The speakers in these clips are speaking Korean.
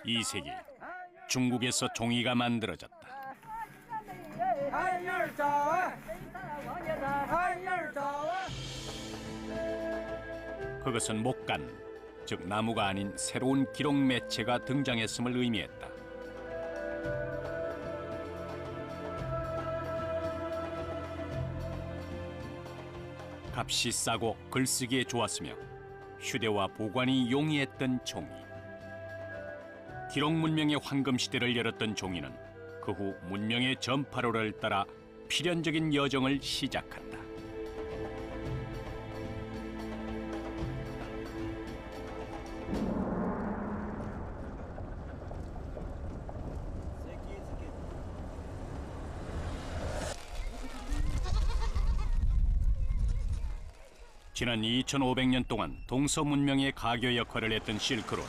2세기 중국에서 종이가 만들어졌다. 그것은 목간, 즉 나무가 아닌 새로운 기록 매체가 등장했음을 의미했다. 값이 싸고 글쓰기에 좋았으며 휴대와 보관이 용이했던 종이. 기록 문명의 황금 시대를 열었던 종이는 그 후 문명의 전파로를 따라 필연적인 여정을 시작한다. 지난 2500년 동안 동서 문명의 가교 역할을 했던 실크로드.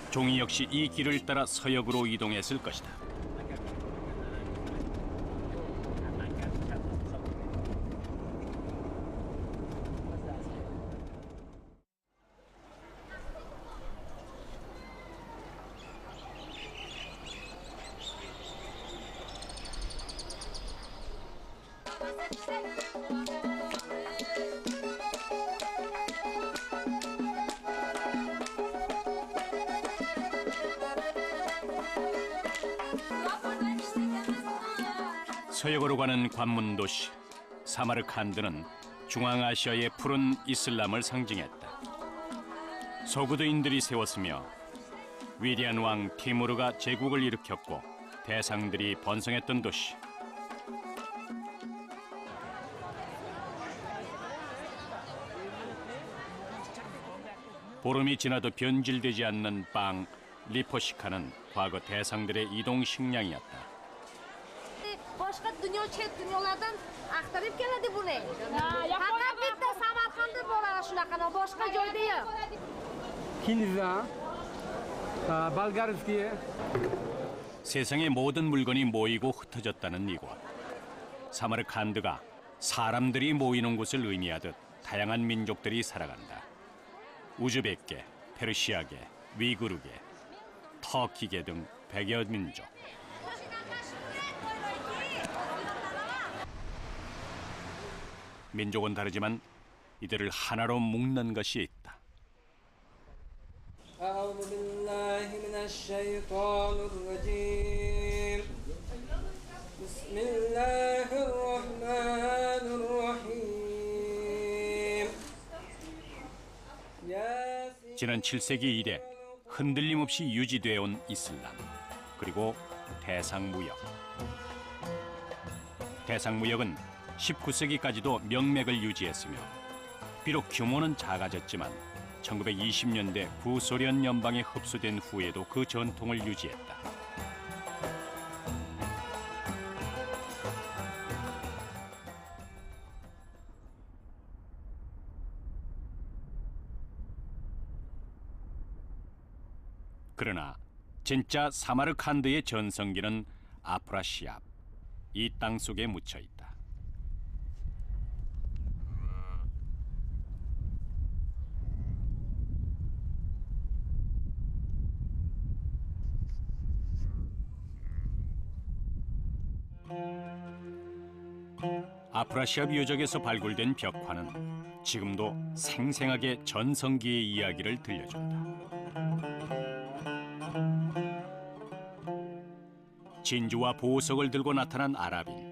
종이 역시 이 길을 따라 서역으로 이동했을 것이다. 서역으로 가는 관문 도시 사마르칸드는 중앙아시아의 푸른 이슬람을 상징했다. 소구드인들이 세웠으며 위대한 왕 티무르가 제국을 일으켰고 대상들이 번성했던 도시. 보름이 지나도 변질되지 않는 빵 리포시카는 과거 대상들의 이동 식량이었다. Boshqa dunyo chet dunyolardan axtarib keladi buni. Faqat bitta Samarqandda bo'ladi shunaqa, boshqa joyda yo'q. Kinza, Bolgarskiye. 세상의 모든 물건이 모이고 흩어졌다는 이곳. 사마르칸드가 사람들이 모이는 곳을 의미하듯 다양한 민족들이 살아간다. 우즈베크계, 페르시아계, 위구르계, 터키계 등 100여 민족. 민족은 다르지만 이들을 하나로 묶는 것이 있다. 지난 7세기 이래 흔들림 없이 유지되어 온 이슬람, 그리고 대상무역. 대상무역은 19세기까지도 명맥을 유지했으며 비록 규모는 작아졌지만 1920년대 구소련 연방에 흡수된 후에도 그 전통을 유지했다. 그러나 진짜 사마르칸드의 전성기는 아프라시압, 이 땅 속에 묻혀 있다. 아프라시압 유적에서 발굴된 벽화는 지금도 생생하게 전성기의 이야기를 들려준다. 진주와 보석을 들고 나타난 아랍인,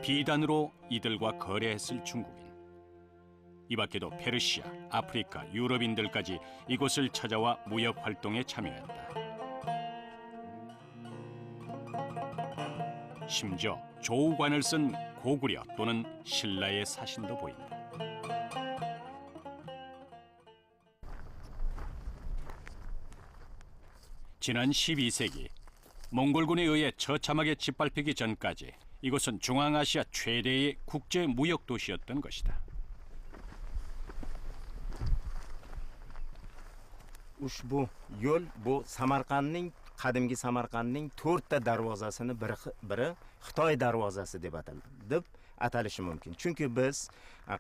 비단으로 이들과 거래했을 중국인, 이 밖에도 페르시아, 아프리카, 유럽인들까지 이곳을 찾아와 무역 활동에 참여했다. 심지어 조우관을 쓴 고구려 또는 신라의 사신도 보인다. 지난 12세기 몽골군에 의해 처참하게 짓밟히기 전까지 이곳은 중앙아시아 최대의 국제 무역 도시였던 것이다. Ushbu yo'l bu Samarqandning qadimgi Samarqandning 4 ta darvozasini biri Xitoy darvozasi deb ataladi. atalishi mumkin. Chunki biz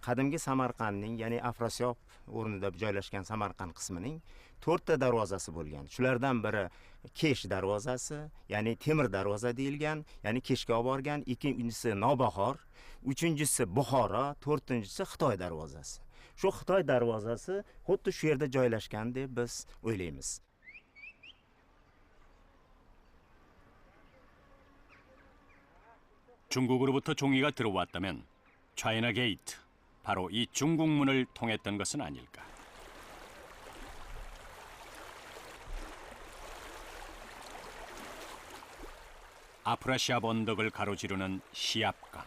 qadimgi Samarqandning, ya'ni Afrosiyob o'rnida joylashgan Samarqand qismining 4 ta darvozasi bo'lgan. Shulardan biri Kesh darvozasi, ya'ni temir darvoza deyilgan, ya'ni Keshga olib borgan, ikkinchisi Nobahor, uchinchisi Buxoro, to'rtinchisi Xitoy darvozasi. Shu Xitoy darvozasi xuddi shu yerda joylashgan deb biz o'ylaymiz. 중국으로부터 종이가 들어왔다면 차이나 게이트, 바로 이 중국문을 통했던 것은 아닐까. 아프라시아 언덕을 가로지르는 시압강.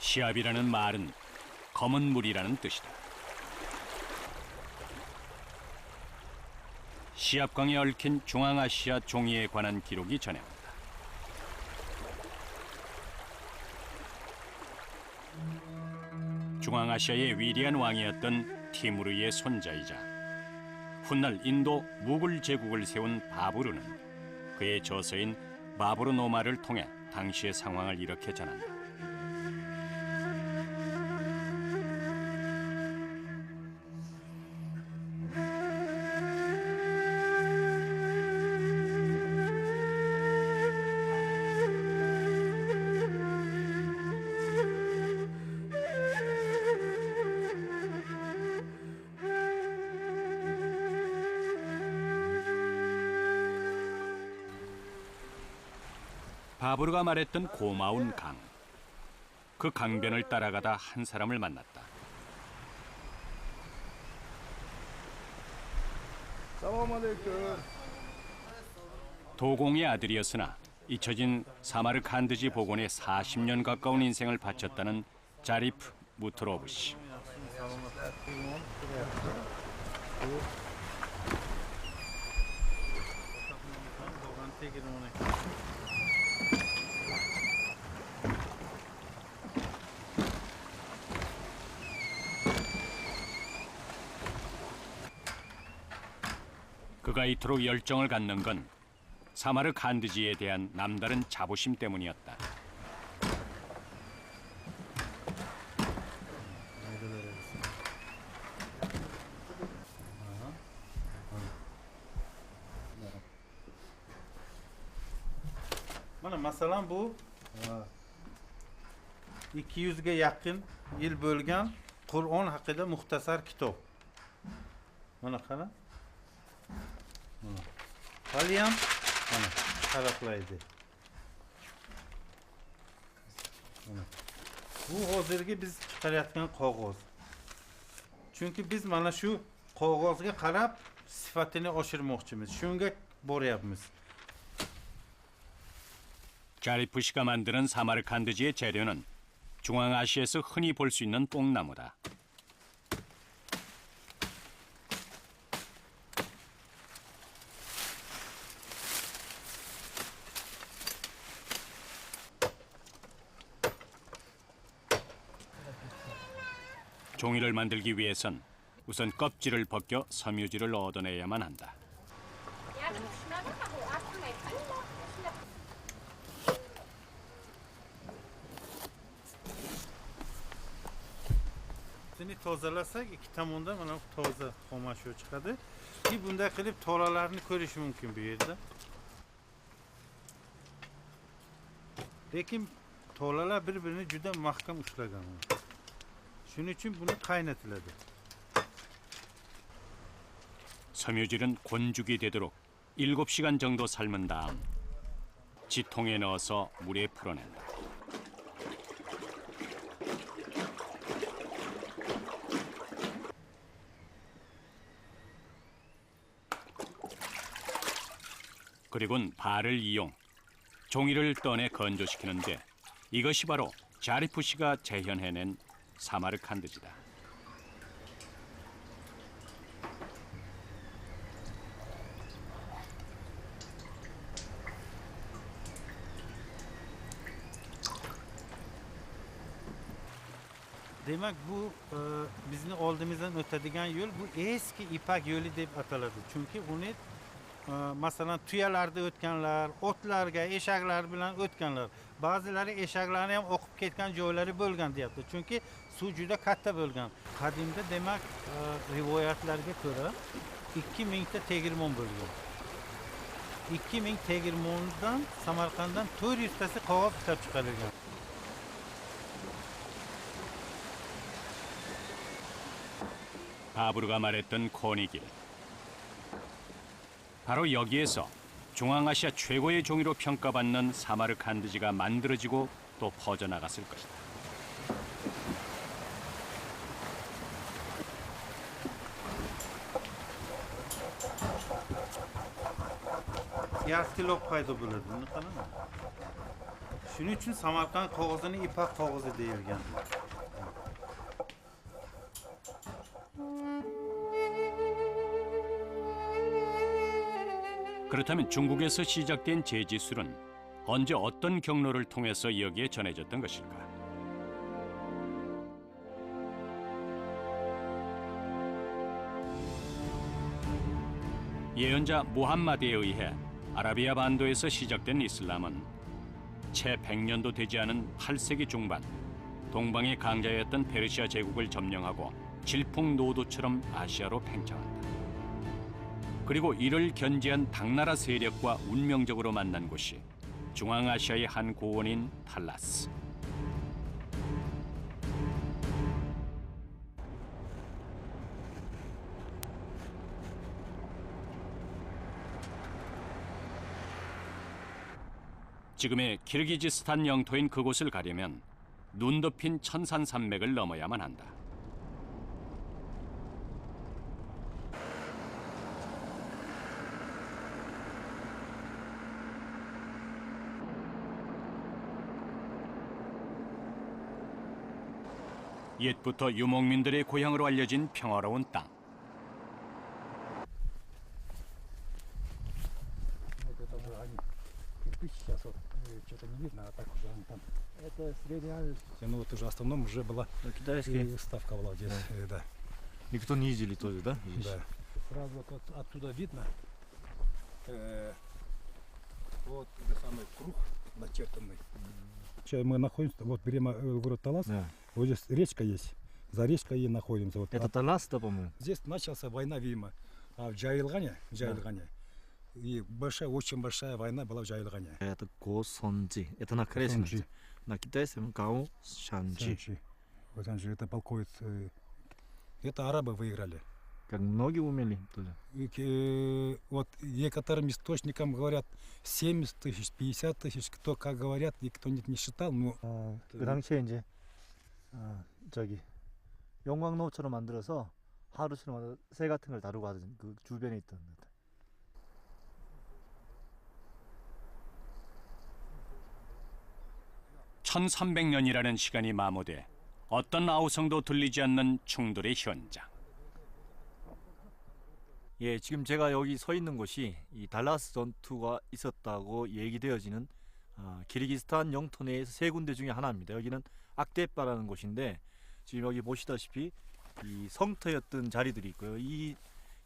시압이라는 말은 검은 물이라는 뜻이다. 시압강에 얽힌 중앙아시아 종이에 관한 기록이 전해온다. 중앙아시아의 위대한 왕이었던 티무르의 손자이자 훗날 인도 무굴 제국을 세운 바부르는 그의 저서인 마부르노마를 통해 당시의 상황을 이렇게 전한다. 바부르가 말했던 고마운 강. 그 강변을 따라가다 한 사람을 만났다. 도공의 아들이었으나 잊혀진 사마르칸드지 복원에 40년 가까운 인생을 바쳤다는 자리프 무트로브 씨. 그가 이토록 열정을 갖는 건 사마르칸드지에 대한 남다른 자부심 때문이었다. Mana masalan bu 200 ga yaqin yil bo'lgan Qur'on haqida muxtasar kitob. Mana qara. Mana. Haliyam mana taraflaydi. Mana. Bu hozirgi biz chiqarayotgan qog'oz. Chunki biz mana shu qog'ozga qarab sifatini oshirmoqchimiz. Shunga boryapmiz. 자리프 씨가 만드는 사마르칸드지의 재료는 중앙아시아에서 흔히 볼 수 있는 뽕나무다. 종이를 만들기 위해선 우선 껍질을 벗겨 섬유질을 얻어내야만 한다. Seni tozalasak ikki tomondan mana toza xomashyo chiqadi. Ki bunday qilib tolalarni ko'rish mumkin bu yerda. Lekin tolalar bir-birini juda mahkam ushlagan. Shuning uchun buni qaynatiladi. 섬유질은 곤죽이 되도록 7시간 정도 삶은 다음 지통에 넣어서 물에 풀어낸다. 그리고는 발을 이용 종이를 떠내 건조시키는데 이것이 바로 자리프 씨가 재현해낸 사마르칸드지다. Demak bu bizni oldimizdan o'tadigan yo'l bu eski ipak yo'li deb ataladi. Chunki uni masalan tuyalarda o'tganlar, otlarga, eshaklar bilan o'tganlar. ba'zilari eshaklarni ham oqib ketgan joylari bo'lgan deyapti. Chunki suv juda katta bo'lgan. Qadimda demak rivoyatlarga ko'ra 2000 ta tegirmon bo'lgan. 2000 tegirmondan Samarqanddan 400 tasi qog'oz ishlab chiqarilgan. 바브르가 말했던 코니길. 바로 여기에서 중앙아시아 최고의 종이로 평가받는 사마르칸드지가 만들어지고 또 퍼져나갔을 것이다. Yartilop paydo bo'ladi, buni qarang. Shuning uchun Samarqand qog'ozini ipak qog'ozi deyilgan. 그렇다면 중국에서 시작된 제지술은 언제 어떤 경로를 통해서 여기에 전해졌던 것일까? 예언자 무함마드에 의해 아라비아 반도에서 시작된 이슬람은 채 100년도 되지 않은 8세기 중반 동방의 강자였던 페르시아 제국을 점령하고 질풍노도처럼 아시아로 팽창한다. 그리고 이를 견제한 당나라 세력과 운명적으로 만난 곳이 중앙아시아의 한 고원인 탈라스. 지금의 키르기즈스탄 영토인 그곳을 가려면 눈 덮인 천산산맥을 넘어야만 한다. 옛부터 유목민들의 고향으로 알려진 평화로운 땅. Сейчас вот что-то не видно, а так уже он там. Это средняя Азия. Ну вот уже в основном уже была китайский. ставка была здесь, да. Никто не видели тоже, да? Да. Сразу вот оттуда видно. Вот это самый круг начертанный. Сейчас мы находимся, вот прямо город Талас. Да. Вот здесь речка есть. За речкой и находимся. Вот Это Талас, да, по-моему? здесь начался война, видимо. А в Джайлгане, и большая, очень большая война была в Джайлгане. Это Госонджи. Это на корейском. Госонджи. На китайском Гао Шанджи. Вот это полковец. Это арабы выиграли. Как многие умели тоже. И, вот некоторым источникам говорят 70 тысяч, 50 тысяч, кто как говорят, и кто не считал. Ну, 그 당시에 이제 저기 용광로처럼 만들어서 하루처럼 만들어서 새 같은 걸 다루고 하던 그 주변에 있던 것들. 1300년이라는 시간이 마모돼 어떤 아우성도 들리지 않는 충돌의 현장. 예, 지금 제가 여기 서 있는 곳이 이 달라스 전투가 있었다고 얘기되어지는 키르기스탄 영토 내에서 세 군데 중에 하나입니다. 여기는 악데빠라는 곳인데 지금 여기 보시다시피 이 성터였던 자리들이 있고요. 이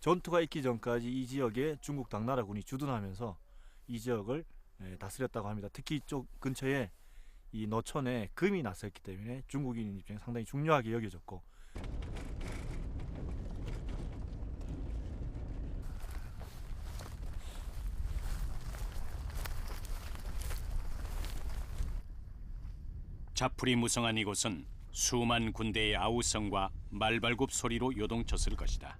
전투가 있기 전까지 이 지역에 중국 당나라군이 주둔하면서 이 지역을 다스렸다고 합니다. 특히 이쪽 근처에 이 노천에 금이 났었기 때문에 중국인 입장에 상당히 중요하게 여겨졌고, 자풀이 무성한 이곳은 수만 군대의 아우성과 말발굽 소리로 요동쳤을 것이다.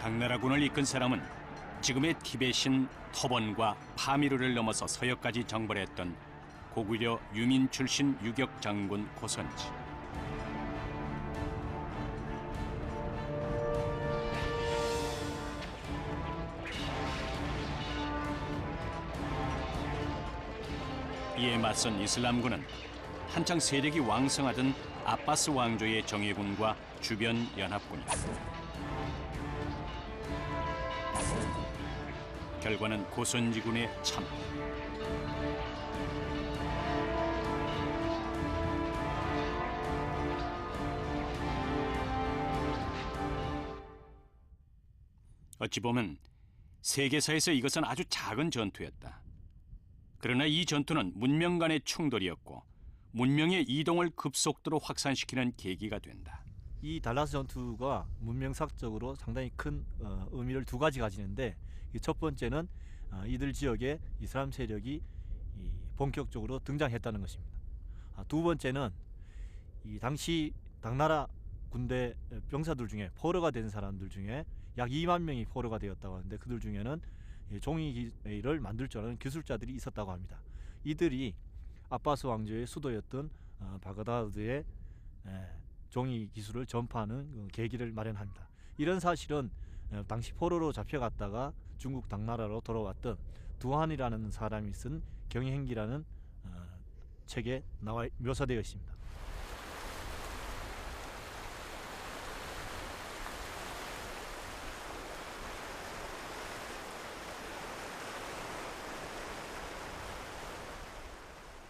당나라군을 이끈 사람은 지금의 티벳인 토번과 파미르를 넘어서 서역까지 정벌했던 고구려 유민 출신 유격 장군 고선지. 이에 맞선 이슬람군은 한창 세력이 왕성하던 아바스 왕조의 정예군과 주변 연합군이다. 결과는 고선지군의 참. 어찌 보면 세계사에서 이것은 아주 작은 전투였다. 그러나 이 전투는 문명 간의 충돌이었고 문명의 이동을 급속도로 확산시키는 계기가 된다. 이 달라스 전투가 문명사적으로 상당히 큰 의미를 두 가지 가지는데, 첫 번째는 이들 지역에 이슬람 세력이 본격적으로 등장했다는 것입니다. 두 번째는 이 당시 당나라 군대 병사들 중에 포로가 된 사람들 중에 약 2만 명이 포로가 되었다고 하는데, 그들 중에는 종이를 만들 줄 아는 기술자들이 있었다고 합니다. 이들이 아바스 왕조의 수도였던 바그다드의 종이 기술을 전파하는 계기를 마련합니다. 이런 사실은 당시 포로로 잡혀갔다가 중국 당나라로 돌아왔던 두한이라는 사람이 쓴 경행기라는 책에 묘사되어 있습니다.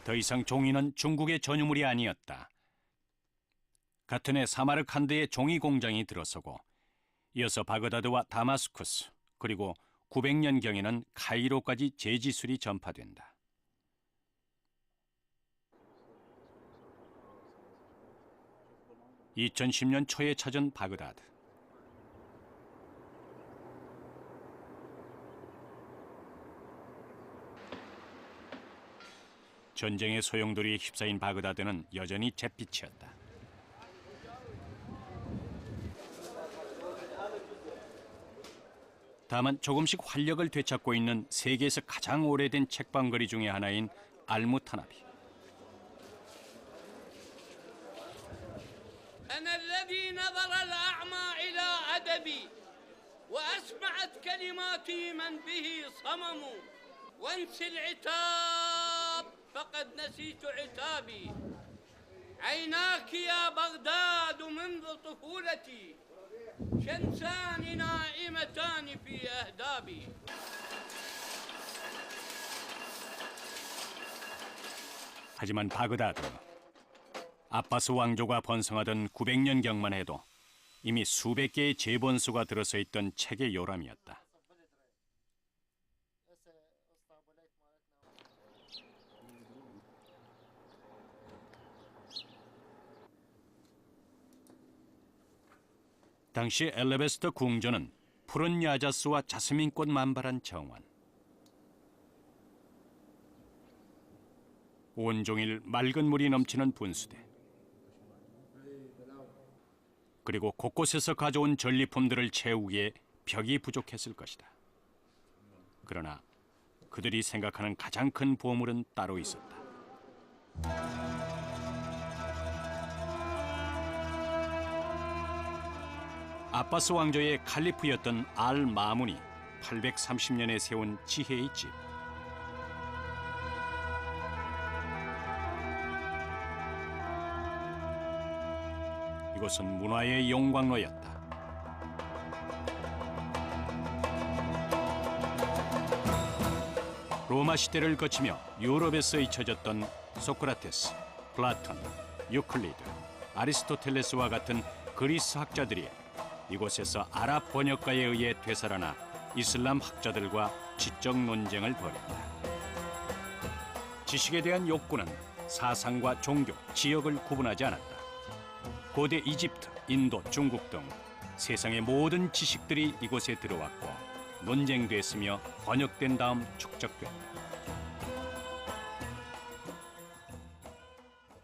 더 이상 종이는 중국의 전유물이 아니었다. 같은 해 사마르칸드에 종이 공장이 들어서고 이어서 바그다드와 다마스쿠스 그리고 900년경에는 카이로까지 제지술이 전파된다. (2010년) 초에 찾은 바그다드. 전쟁의 소용돌이에 휩싸인 바그다드는 여전히 잿빛이었다. 다만 조금씩 활력을 되찾고 있는 세계에서 가장 오래된 책방거리 중의 하나인 알무타나비. أنا الذي نظر الأعمى إلى أدبي وأسمعت كلماتي من به صمم وانس العتاب فقد نسيت عتابي عيناك يا بغداد منذ طفولتي شمسان نائمتان في أهدابي. 하지만 바그다드, 아바스 왕조가 번성하던 900년경만 해도 이미 수백 개의 재본수가 들어서 있던 책의 요람이었다. 당시 엘레베스터 궁전은 푸른 야자수와 자스민꽃 만발한 정원. 온종일 맑은 물이 넘치는 분수대. 그리고 곳곳에서 가져온 전리품들을 채우기에 벽이 부족했을 것이다. 그러나 그들이 생각하는 가장 큰 보물은 따로 있었다. 아바스 왕조의 칼리프였던 알 마문이 830년에 세운 지혜의 집. 이곳은 문화의 용광로였다. 로마 시대를 거치며 유럽에서 잊혀졌던 소크라테스, 플라톤, 유클리드, 아리스토텔레스와 같은 그리스 학자들이 이곳에서 아랍 번역가에 의해 되살아나 이슬람 학자들과 지적 논쟁을 벌였다. 지식에 대한 욕구는 사상과 종교, 지역을 구분하지 않았다. 고대 이집트, 인도, 중국 등 세상의 모든 지식들이 이곳에 들어왔고 논쟁됐으며 번역된 다음 축적됐다.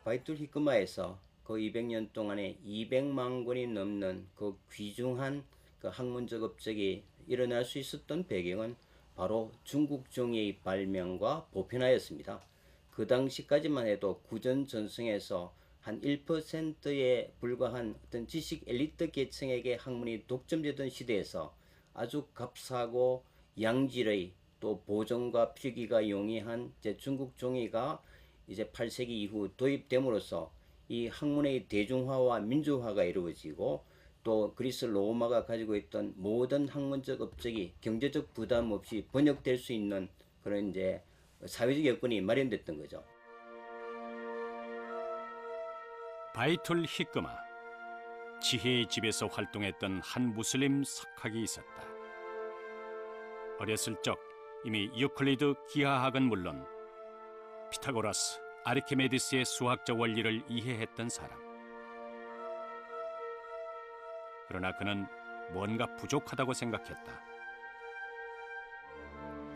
바이툴 히크마에서 그 200년 동안에 200만 권이 넘는 그 귀중한 그 학문적 업적이 일어날 수 있었던 배경은 바로 중국 종이의 발명과 보편화였습니다. 그 당시까지만 해도 구전 전승에서 한 1%에 불과한 어떤 지식 엘리트 계층에게 학문이 독점되던 시대에서 아주 값싸고 양질의 또 보존과 필기가 용이한 중국 종이가 이제 8세기 이후 도입됨으로써 이 학문의 대중화와 민주화가 이루어지고 또 그리스 로마가 가지고 있던 모든 학문적 업적이 경제적 부담 없이 번역될 수 있는 그런 이제 사회적 여건이 마련됐던 거죠. 바이툴 히크마, 지혜의 집에서 활동했던 한 무슬림 석학이 있었다. 어렸을 적 이미 유클리드 기하학은 물론 피타고라스, 아르키메디스의 수학적 원리를 이해했던 사람. 그러나 그는 뭔가 부족하다고 생각했다.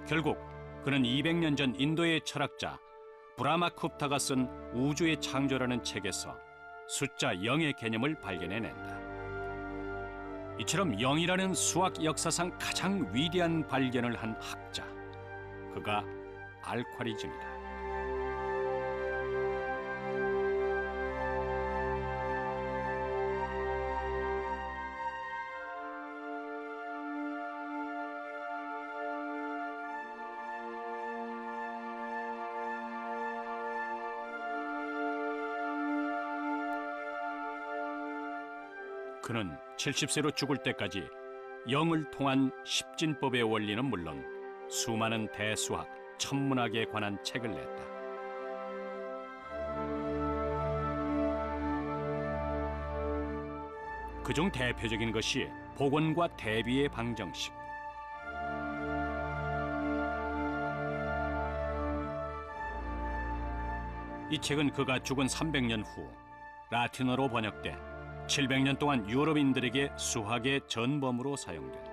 결국 그는 200년 전 인도의 철학자 브라마 쿠프타가 쓴 우주의 창조라는 책에서 숫자 0의 개념을 발견해낸다. 이처럼 0이라는 수학 역사상 가장 위대한 발견을 한 학자, 그가 알콰리즘이다. 그는 70세로 죽을 때까지 영을 통한 십진법의 원리는 물론 수많은 대수학, 천문학에 관한 책을 냈다. 그중 대표적인 것이 복원과 대비의 방정식. 이 책은 그가 죽은 300년 후 라틴어로 번역돼 700년 동안 유럽인들에게 수학의 전범으로 사용된다.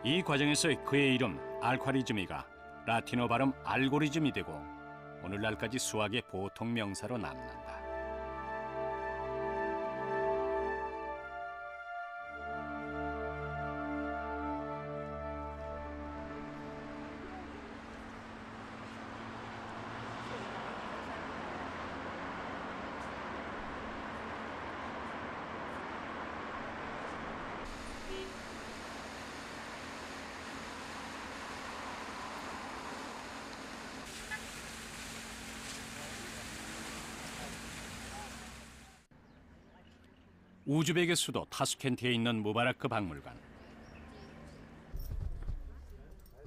이 과정에서 그의 이름 알콰리즘이가 라틴어 발음 알고리즘이 되고 오늘날까지 수학의 보통 명사로 남는다. 우즈벡의 수도 타슈켄트에 있는 무바라크 박물관.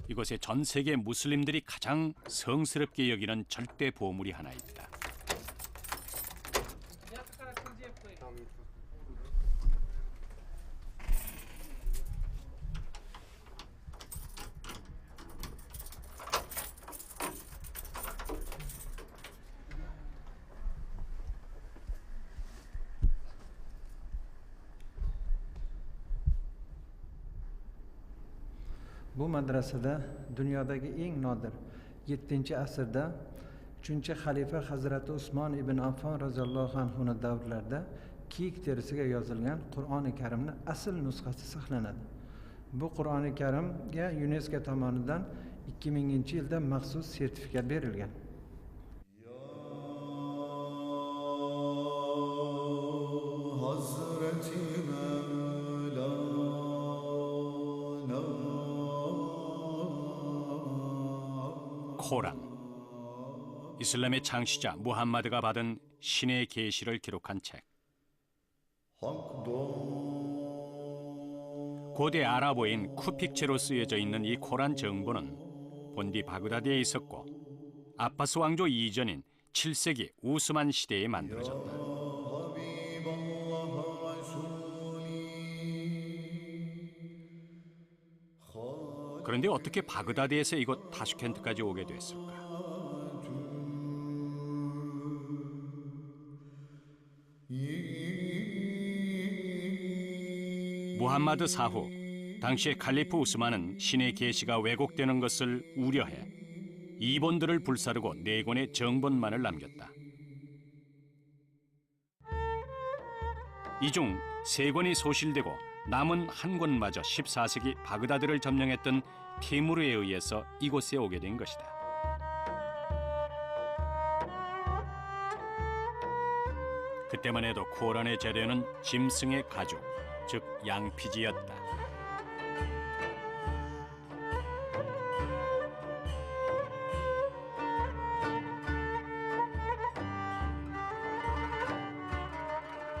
이곳에 전 세계 무슬림들이 가장 성스럽게 여기는 절대 보물이 하나 있다. Bu madrasada dunyodagi eng nodir 7-asrda 3-xalifa Hazrati Usmon ibn Affon roziyallohu anhu davrlarida kiyik terisiga yozilgan Qur'oni Karimni asl nusxasi saqlanadi. Bu Qur'oni Karimga UNESCO tomonidan 2000-yilda maxsus sertifikat berilgan. 코란, 이슬람의 창시자 무함마드가 받은 신의 계시를 기록한 책. 고대 아랍어인 쿠픽체로 쓰여져 있는 이 코란 정보는 본디 바그다드에 있었고 아바스 왕조 이전인 7세기 우스만 시대에 만들어졌다. 그런데 어떻게 바그다드에서 이곳 타슈켄트까지 오게 됐을까? 무함마드 사후, 당시의 칼리프 우스만은 신의 계시가 왜곡되는 것을 우려해 2본들을 불사르고 4권의 정본만을 남겼다. 이 중 3권이 소실되고 남은 1권마저 14세기 바그다드를 점령했던 티무르에 의해서 이곳에 오게 된 것이다. 그때만 해도 코란의 재료는 짐승의 가죽, 즉 양피지였다.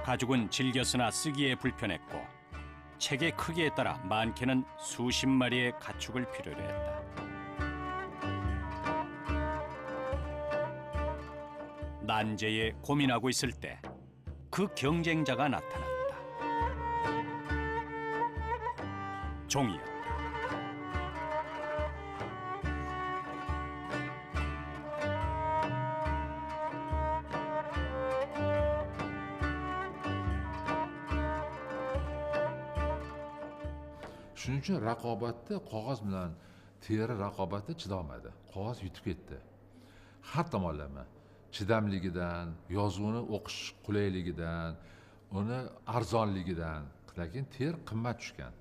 가죽은 질겨서나 쓰기에 불편했고 책의 크기에 따라 많게는 수십 마리의 가축을 필요로 했다. 난제에 고민하고 있을 때 그 경쟁자가 나타났다. 종이었다. Shuning uchun raqobatda qog'oz bilan teri raqobatda chidolmadi. Qog'oz yutib ketdi. Har tomonlama chidamligidan, yozuvni o'qish qulayligidan, uni arzonligidan, lekin teri qimmat tushgan.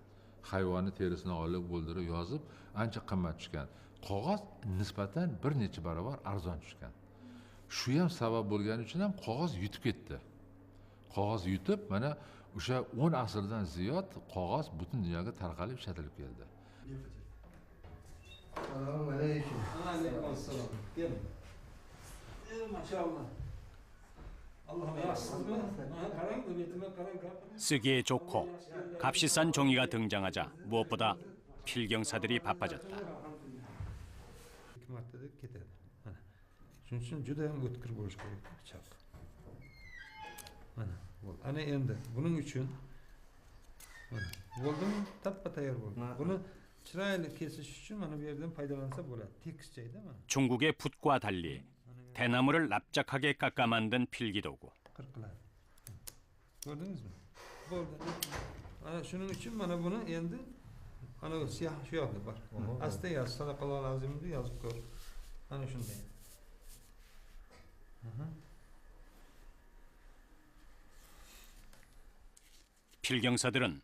Hayvonni terisini olib o'ldirib yozib ancha qimmat tushgan. Qog'oz nisbatan bir necha barobar arzon tushgan. Shu ham sabab bo'lgani uchun ham qog'oz yutib ketdi. Qog'oz yutib mana o'sha 10 asrdan ziyod qog'oz butun dunyoga tarqalib ishlatilib keldi. Assalomu alaykum. Alaykum assalom. Maşallah. Allah'ım yaxşısizmi? Qarang, bu betimga qarang. 쓰기에 좋고 값이 싼 종이가 등장하자 무엇보다 필경사들이 바빠졌다. Ikki martada ketadi. Mana. Shuning uchun juda ham o'tkir bo'lish kerak pichoq. Mana, bo'ldi. Ana endi buning uchun mana bo'ldimi? Tappa tayyor bo'ldi. Buni chiroyli kesish uchun mana bu yerdan foydalansa bo'ladi. Tekischayda mana. 중국의 붓과 달리 대나무를 납작하게 깎아 만든 필기도구. Qirqiladi. Ko'rdingizmi? Bo'ldi. Ana shuning uchun mana buni endi ana siyah shu yoqda bor. Asta yoz, sadaqallohu azimni yozib ko'r. Ana shunday. 필경사들은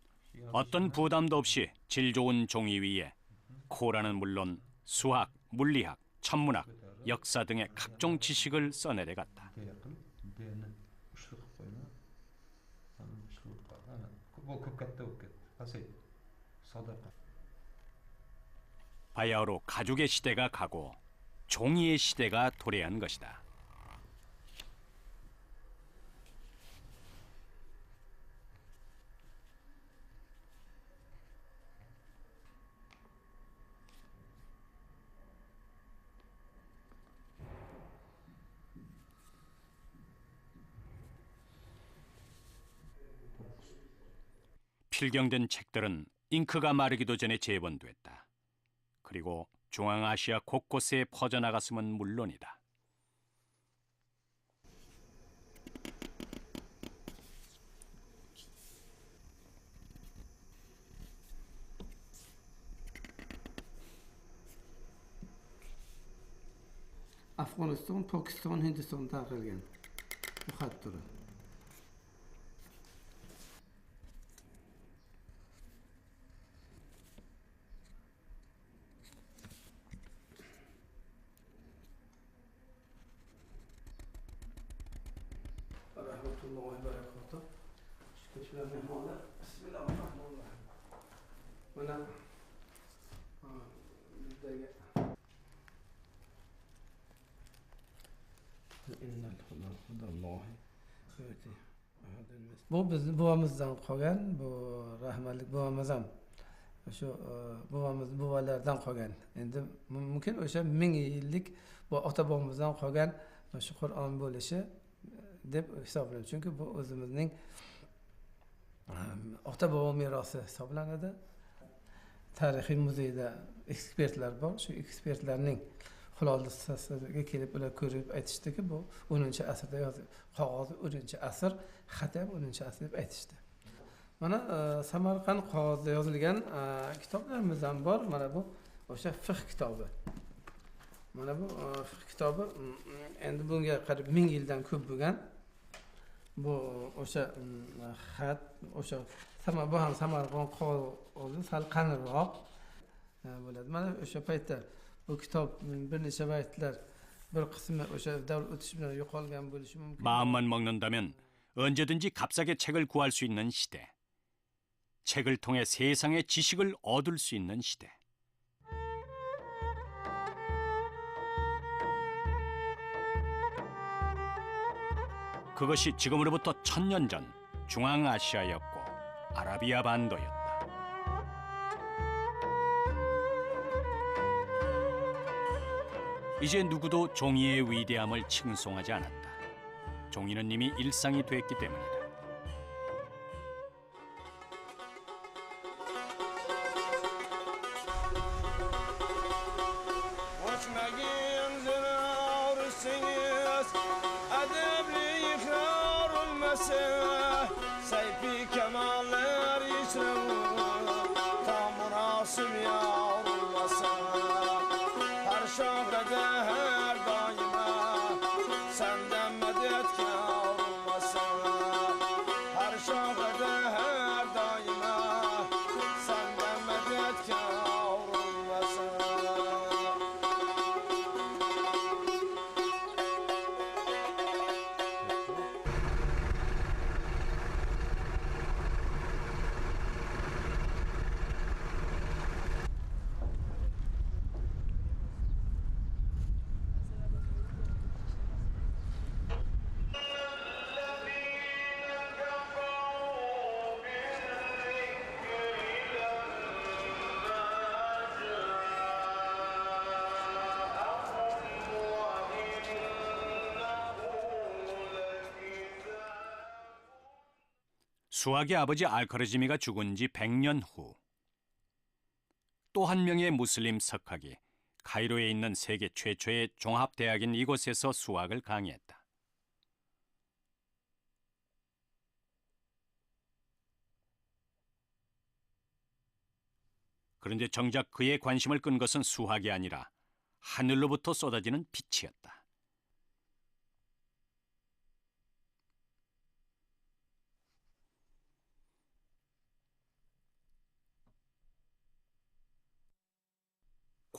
어떤 부담도 없이 질 좋은 종이 위에 코라는 물론 수학, 물리학, 천문학, 역사 등의 각종 지식을 써내려갔다. 바야흐로 가죽의 시대가 가고 종이의 시대가 도래한 것이다. 필경된 책들은 잉크가 마르기도 전에 재본됐다. 그리고 중앙아시아 곳곳에 퍼져나갔음은 물론이다. Afg'oniston, Pokiston, Hindiston tarqalgan. Bu xat turi. Rahmetullohi barakatuh. Şükürler mehmanlar. Bismillahirrahmanirrahim. Mana bizdagi bu bizni buvamizdan qolgan, bu rahmatli buvamiz ham shu buvalardan qolgan. Endi mumkin o'sha 1000 yillik bu ota bobomizdan qolgan shu Qur'on bo'lishi deb hisoblaymiz. Chunki bu o'zimizning ota bobo merosi hisoblanadi. Tarixiy muzeyda ekspertlar bor. Shu ekspertlarning xulosasiga kelib ular ko'rib aytishdiki, bu 10-asrda yozilgan qog'ozi 10-asr, xat ham 10-asr deb aytishdi. Mana Samarqand qog'ozida yozilgan kitoblarimiz ham bor. Mana bu o'sha fiqh kitobi. Mana bu fiqh kitobi endi bunga qarab 1000 yildan ko'p bo'lgan. Bu o'sha xat, o'sha bu ham Samarqand qog'ozi sal qalinroq bo'ladi. Mana o'sha paytda bu kitob bir necha baytlar bir qismi o'sha davr o'tishi bilan yo'qolgan bo'lishi mumkin. 마음만 먹는다면 언제든지 값싸게 책을 구할 수 있는 시대. 책을 통해 세상의 지식을 얻을 수 있는 시대. 그것이 지금으로부터 1000년 전 중앙아시아였고 아라비아 반도였다. 이제 누구도 종이의 위대함을 칭송하지 않았다. 종이는 이미 일상이 됐기 때문이다. 수학의 아버지 알카르지미가 죽은 지 100년 후, 또 한 명의 무슬림 석학이 카이로에 있는 세계 최초의 종합대학인 이곳에서 수학을 강의했다. 그런데 정작 그의 관심을 끈 것은 수학이 아니라 하늘로부터 쏟아지는 빛이었다.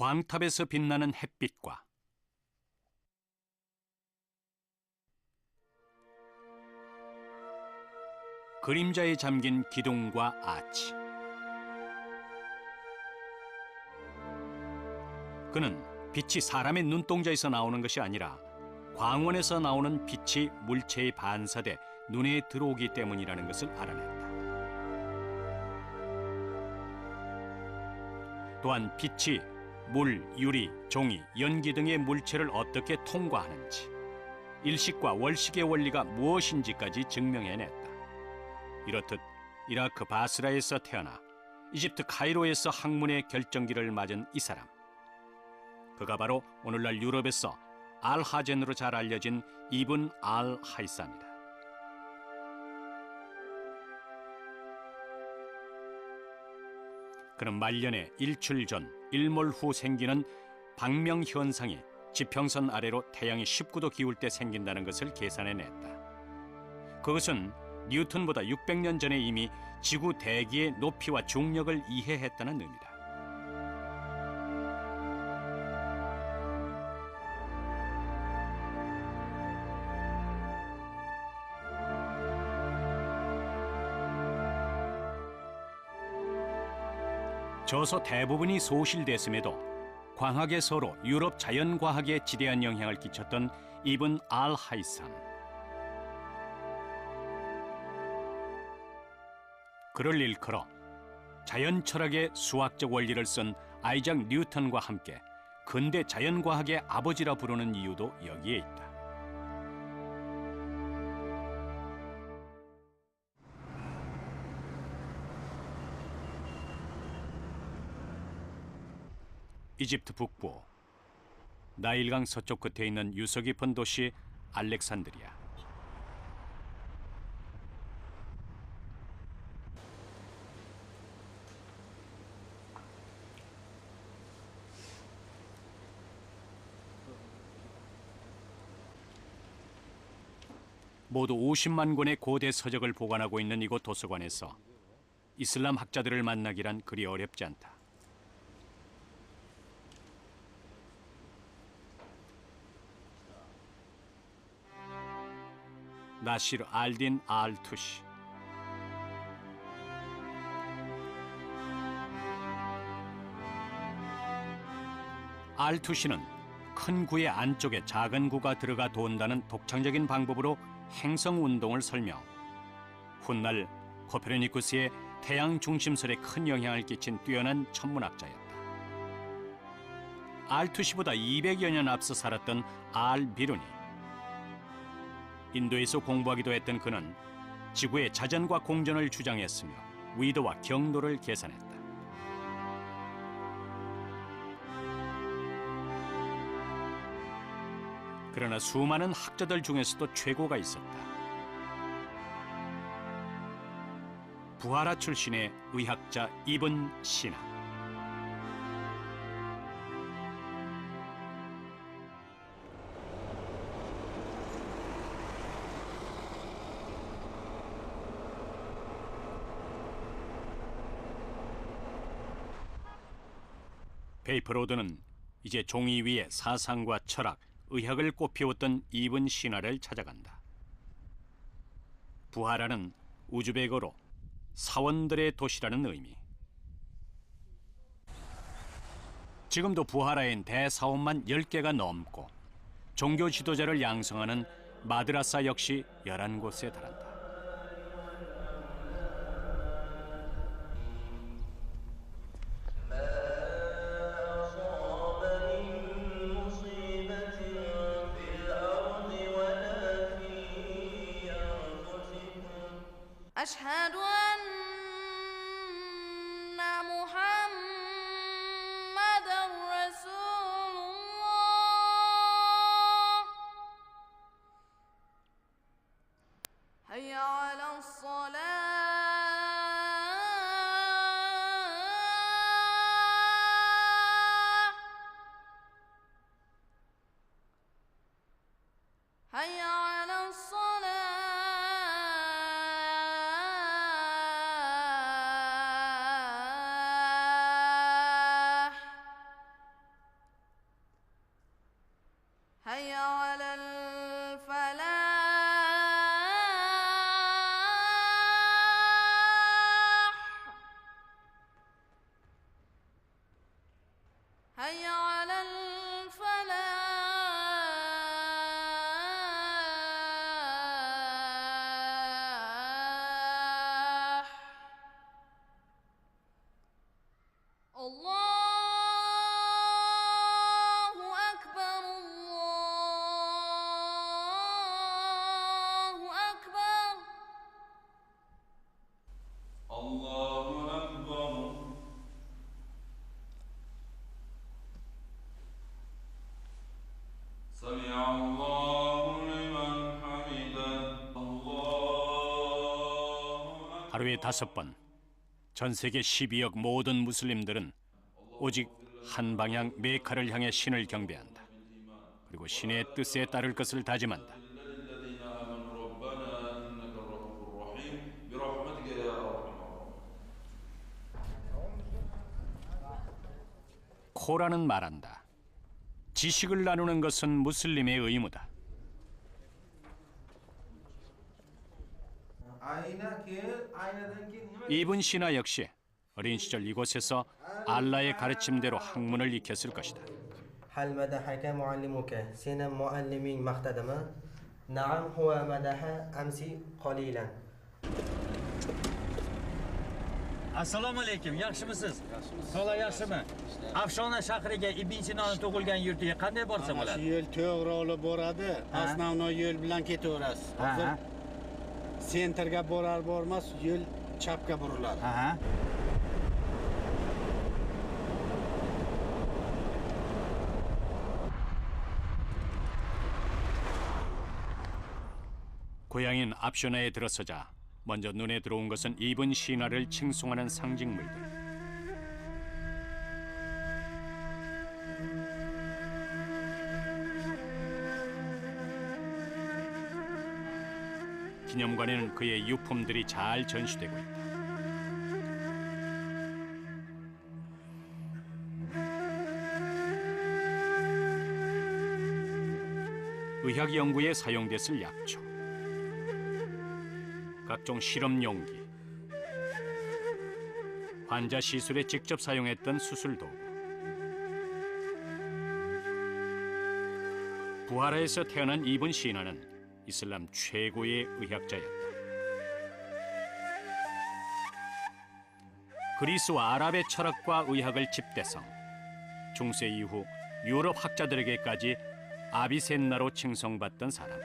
광탑에서 빛나는 햇빛과 그림자에 잠긴 기둥과 아치. 그는 빛이 사람의 눈동자에서 나오는 것이 아니라 광원에서 나오는 빛이 물체에 반사돼 눈에 들어오기 때문이라는 것을 알아냈다. 또한 빛이 물, 유리, 종이, 연기 등의 물체를 어떻게 통과하는지, 일식과 월식의 원리가 무엇인지까지 증명해냈다. 이렇듯 이라크 바스라에서 태어나 이집트 카이로에서 학문의 결정기를 맞은 이 사람. 그가 바로 오늘날 유럽에서 알하젠으로 잘 알려진 이븐 알-하이삼이다. 그는 말년에 일출 전, 일몰 후 생기는 박명 현상이 지평선 아래로 태양이 19도 기울 때 생긴다는 것을 계산해냈다. 그것은 뉴턴보다 600년 전에 이미 지구 대기의 높이와 중력을 이해했다는 의미다. 저서 대부분이 소실됐음에도 광학의 서로 유럽 자연과학에 지대한 영향을 끼쳤던 이븐 알-하이삼. 그를 일컬어 자연 철학의 수학적 원리를 쓴 아이작 뉴턴과 함께 근대 자연과학의 아버지라 부르는 이유도 여기에 있다. 이집트 북부 나일강 서쪽 끝에 있는 유서 깊은 도시 알렉산드리아. 모두 50만 권의 고대 서적을 보관하고 있는 이곳 도서관에서 이슬람 학자들을 만나기란 그리 어렵지 않다. 나시르 알딘 알-투시. 알-투시는 큰 구의 안쪽에 작은 구가 들어가 돈다는 독창적인 방법으로 행성 운동을 설명, 훗날 코페르니쿠스의 태양 중심설에 큰 영향을 끼친 뛰어난 천문학자였다. 알투시보다 200여 년 앞서 살았던 알비룬이 인도에서 공부하기도 했던 그는 지구의 자전과 공전을 주장했으며 위도와 경도를 계산했다. 그러나 수많은 학자들 중에서도 최고가 있었다. 부하라 출신의 의학자 이븐 시나. 베이퍼로드는 이제 종이 위에 사상과 철학, 의학을 꽃피웠던 이븐 시나를 찾아간다. 부하라는 우즈베거로 사원들의 도시라는 의미. 지금도 부하라엔 대사원만 10개가 넘고 종교 지도자를 양성하는 마드라사 역시 11곳에 달한다. أشهد أن محمدًا رسول الله هيا على الصلاة هيا على الصلاة هيا على الفلاح هيا على الفلاح الله أكبر الله أكبر الله أكبر سمع الله لمن حمده الله 하루에 5번 전 세계 12억 모든 무슬림들은 오직 한 방향 메카를 향해 신을 경배한다. 그리고 신의 뜻에 따를 것을 다짐한다. الذين آمنوا ربنا إنك الرؤوف الرحيم برحمتك يا أرحم الراحمين 코란은 말한다. 지식을 나누는 것은 무슬림의 의무다. 이븐 시나 역시 어린 시절 이곳에서 알라의 가르침대로 학문을 익혔을 것이다. هل مدحك معلمك سين معلمين مقتدما؟ نعم هو مدح أمس قليلا. Assalomu alaykum, yaxshimisiz? Sog'lar yaxshimi? Afshona shahriga Ibn Sinoning tug'ilgan yurtiga qanday borsa bo'ladi? Shu yo'l to'g'ri olib boradi. Основной yo'l bilan ketaverasiz. Hozir sentrga borar bormas yo'l chapga buriladi. 고향인 압쇼나에 들어서자 먼저 눈에 들어온 것은 이븐 시나를 칭송하는 상징물들. 기념관에는 그의 유품들이 잘 전시되고 있다. 의학 연구에 사용됐을 약초, 각종 실험 용기, 환자 시술에 직접 사용했던 수술 도구. 부하라에서 태어난 이븐 시나는 이슬람 최고의 의학자였다. 그리스와 아랍의 철학과 의학을 집대성, 중세 이후 유럽 학자들에게까지 아비센나로 칭송받던 사람.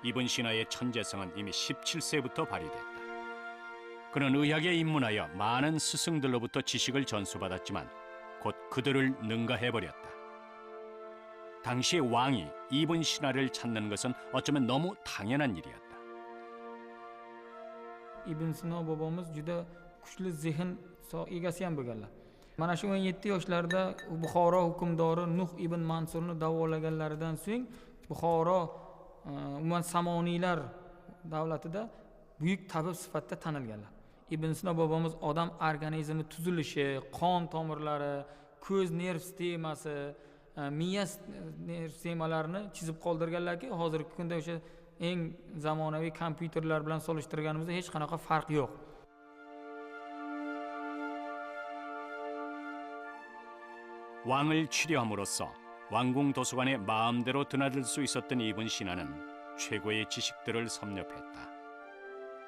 이븐 시나의 천재성은 이미 17세부터 발휘됐다. 그는 의학에 입문하여 많은 스승들로부터 지식을 전수받았지만 곧 그들을 능가해버렸다. 당시의 왕이 이븐 시나를 찾는 것은 어쩌면 너무 당연한 일이었다. ibn Sino bobomiz juda kuchli zehn egasi ham bo'lganlar. Mana shu 17 yoshlarida Buxoro hukmdori Nuh ibn Mansurni davolaganlaridan so'ng Buxoro umuman Samoniylar davlatida buyuk tabib sifatida tanilganlar. Ibn Sino bobomiz odam organizmi tuzilishi, qon tomirlari, ko'z nerv sistemasi, miya nerv sistemalarini chizib qoldirganlarki, hozirgi kunda o'sha eng zamonaviy kompyuterlar bilan solishtirganimizda hech qanaqa farq yo'q. 왕을 치료함으로써 왕궁 도서관에 마음대로 드나들 수 있었던 이븐 시나는 최고의 지식들을 섭렵했다.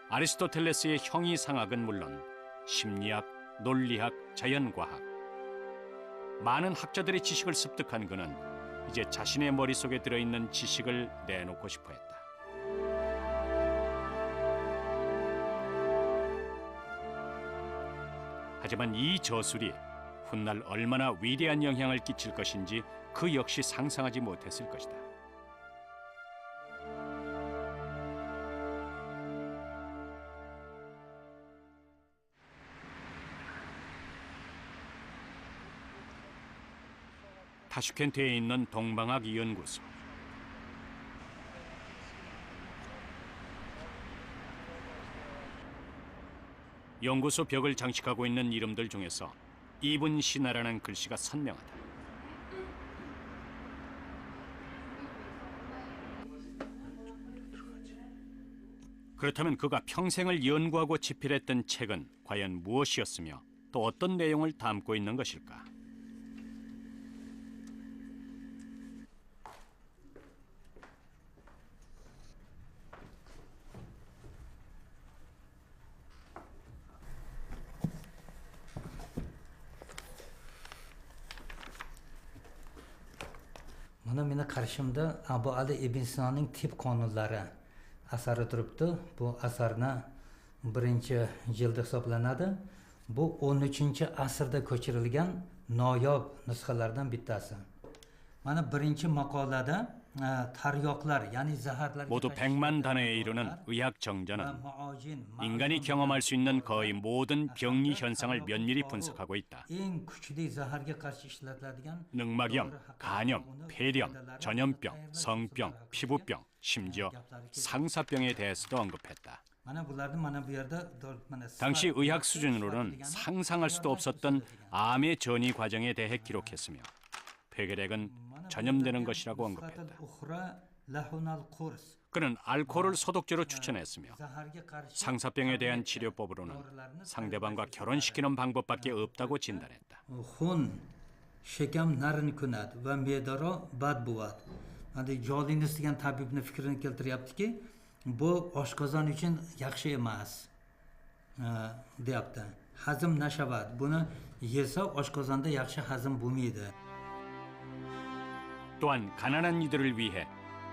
아리스토텔레스의 형이상학은 물론 심리학, 논리학, 자연과학, 많은 학자들의 지식을 습득한 그는 이제 자신의 머릿속에 들어있는 지식을 내놓고 싶어 했다. 하지만 이 저술이 훗날 얼마나 위대한 영향을 끼칠 것인지 그 역시 상상하지 못했을 것이다. 타슈켄트에 있는 동방학 연구소. 연구소 벽을 장식하고 있는 이름들 중에서 이븐 시나라는 글씨가 선명하다. 그렇다면 그가 평생을 연구하고 집필했던 책은 과연 무엇이었으며 또 어떤 내용을 담고 있는 것일까? Mana meni qarshimda Abu Ali ibn Sinoning tib qonunlari asari turibdi. Bu asarni birinchi jildi hisoblanadi. Bu 13-asrda ko'chirilgan noyob nusxalardan bittasi. Mana birinchi maqolada taryoqlar, ya'ni zaharlarga 모두 100만 단어에 이르는 의학 정전은 인간이 경험할 수 있는 거의 모든 병리 현상을 면밀히 분석하고 있다. eng kuchli zaharga qarshi ishlatiladigan 늑막염, 간염, 폐렴, 전염병, 성병, 피부병, 심지어 상사병에 대해서도 언급했다. mana bularni mana bu yerda 당시 의학 수준으로는 상상할 수도 없었던 암의 전이 과정에 대해 기록했으며 폐결핵은 전염되는 것이라고 언급했다. 그는 알코올을 소독제로 추천했으며 상사병에 대한 치료법으로는 상대방과 결혼시키는 방법밖에 없다고 진단했다. xun shakam narini ko'nadi va me'daro bad bo'ladi. Mana Jolines degan tabibni fikrini keltiryaptiki, bu oshqozon uchun yaxshi emas, deyapti. Hazm nashavat, buni yesa oshqozonda yaxshi hazm bo'lmaydi. 또한 가난한 이들을 위해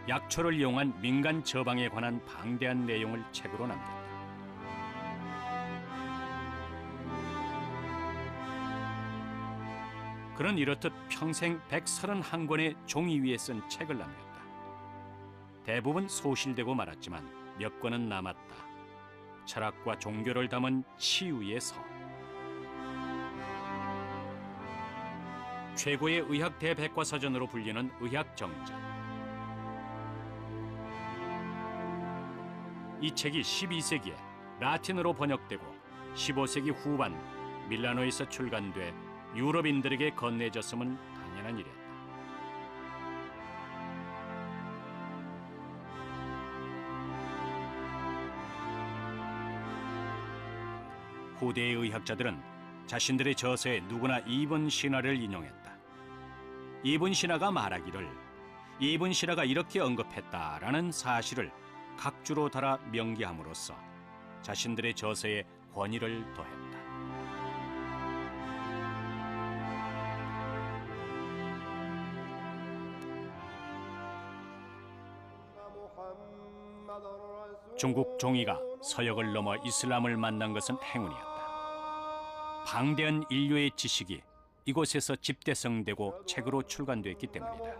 약초를 이용한 민간 처방에 관한 방대한 내용을 책으로 남겼다. 그는 이렇듯 평생 131권의 종이 위에 쓴 책을 남겼다. 대부분 소실되고 말았지만 몇 권은 남았다. 철학과 종교를 담은 치유의 서. 최고의 의학 대백과사전으로 불리는 의학 정전. 이 책이 12세기에 라틴어로 번역되고 15세기 후반 밀라노에서 출간돼 유럽인들에게 건네졌음은 당연한 일이었다. 후대의 의학자들은 자신들의 저서에 누구나 이븐 시나를 인용했다. 이븐 시나가 말하기를 이븐 시라가 이렇게 언급했다라는 사실을 각주로 달아 명기함으로써 자신들의 저서에 권위를 더했다. 중국 종이가 서역을 넘어 이슬람을 만난 것은 행운이었다. 방대한 인류의 지식이 이곳에서 집대성되고 책으로 출간됐기 때문이다.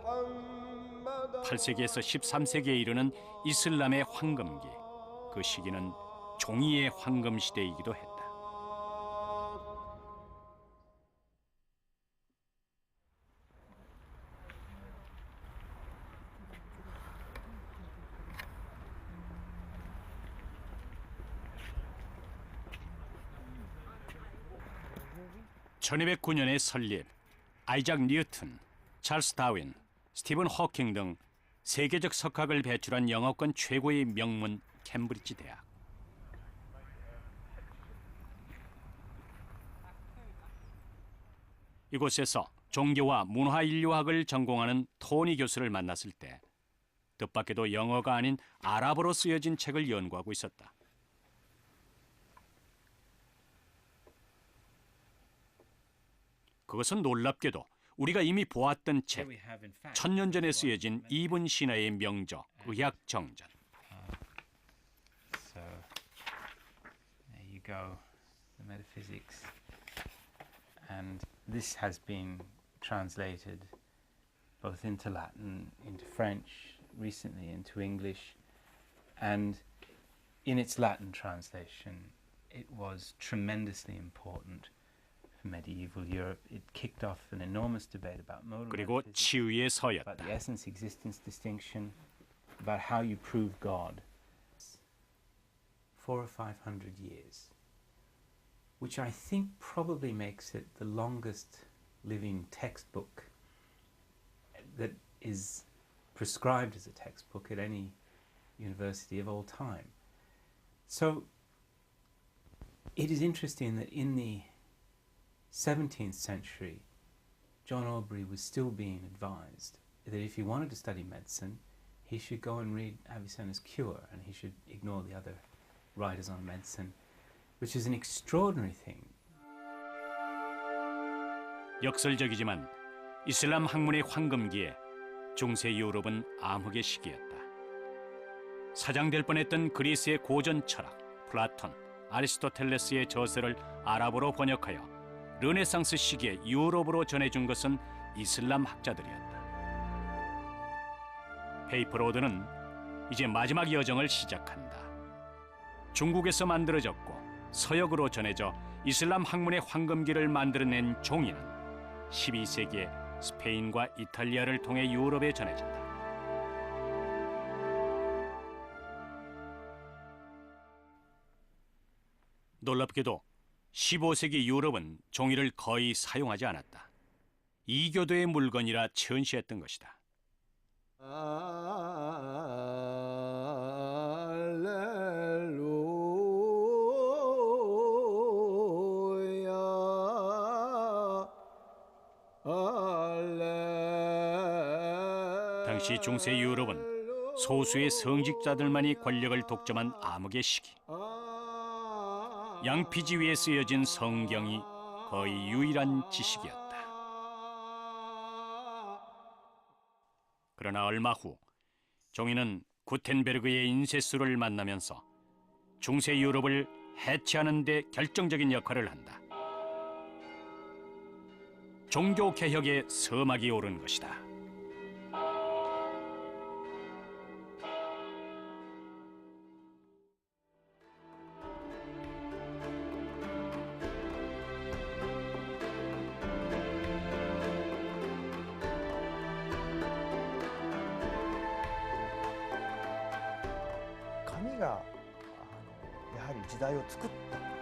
8세기에서 13세기에 이르는 이슬람의 황금기, 그 시기는 종이의 황금 시대이기도 했다. (1209년의) 설립, 아이작 뉴턴, 찰스 다윈, 스티븐 호킹 등 세계적 석학을 배출한 영어권 최고의 명문 캠브리지 대학. 이곳에서 종교와 문화인류학을 전공하는 토니 교수를 만났을 때 뜻밖에도 영어가 아닌 아랍어로 쓰여진 책을 연구하고 있었다. 그것은 놀랍게도 우리가 이미 보았던 책, 1000년 전에 쓰여진 이븐 시나의 명저, 의학정전. So there you go, the metaphysics. And this has been translated both into Latin, into French, recently into English. And in its Latin translation, it was tremendously important. Medieval Europe, it kicked off an enormous debate about modal 그리고 치유의 서였다. about the essence, existence, distinction, about how you prove God. 400 or 500 years, which I think probably makes it the longest living textbook that is prescribed as a textbook at any university of all time. So it is interesting that in the 17th century, John Aubrey was still being advised that if he wanted to study medicine, he should go and read Avicenna's Cure, and he should ignore the other writers on medicine, which is an extraordinary thing. 역설적이지만 이슬람 학문의 황금기에 중세 유럽은 암흑의 시기였다. 사장될 뻔했던 그리스의 고전 철학, 플라톤, 아리스토텔레스의 저서를 아랍어로 번역하여 르네상스 시기에 유럽으로 전해준 것은 이슬람 학자들이었다. 페이퍼로드는 이제 마지막 여정을 시작한다. 중국에서 만들어졌고 서역으로 전해져 이슬람 학문의 황금기를 만들어낸 종이는 12세기에 스페인과 이탈리아를 통해 유럽에 전해진다. 놀랍게도 15세기 유럽은 종이를 거의 사용하지 않았다. 이교도의 물건이라 천시했던 것이다. 당시 중세 유럽은 소수의 성직자들만이 권력을 독점한 암흑의 시기. 양피지 위에 쓰여진 성경이 거의 유일한 지식이었다. 그러나 얼마 후 종이는 구텐베르그의 인쇄술을 만나면서 중세 유럽을 해체하는 데 결정적인 역할을 한다. 종교 개혁의 서막이 오른 것이다.紙がやはり時代を作った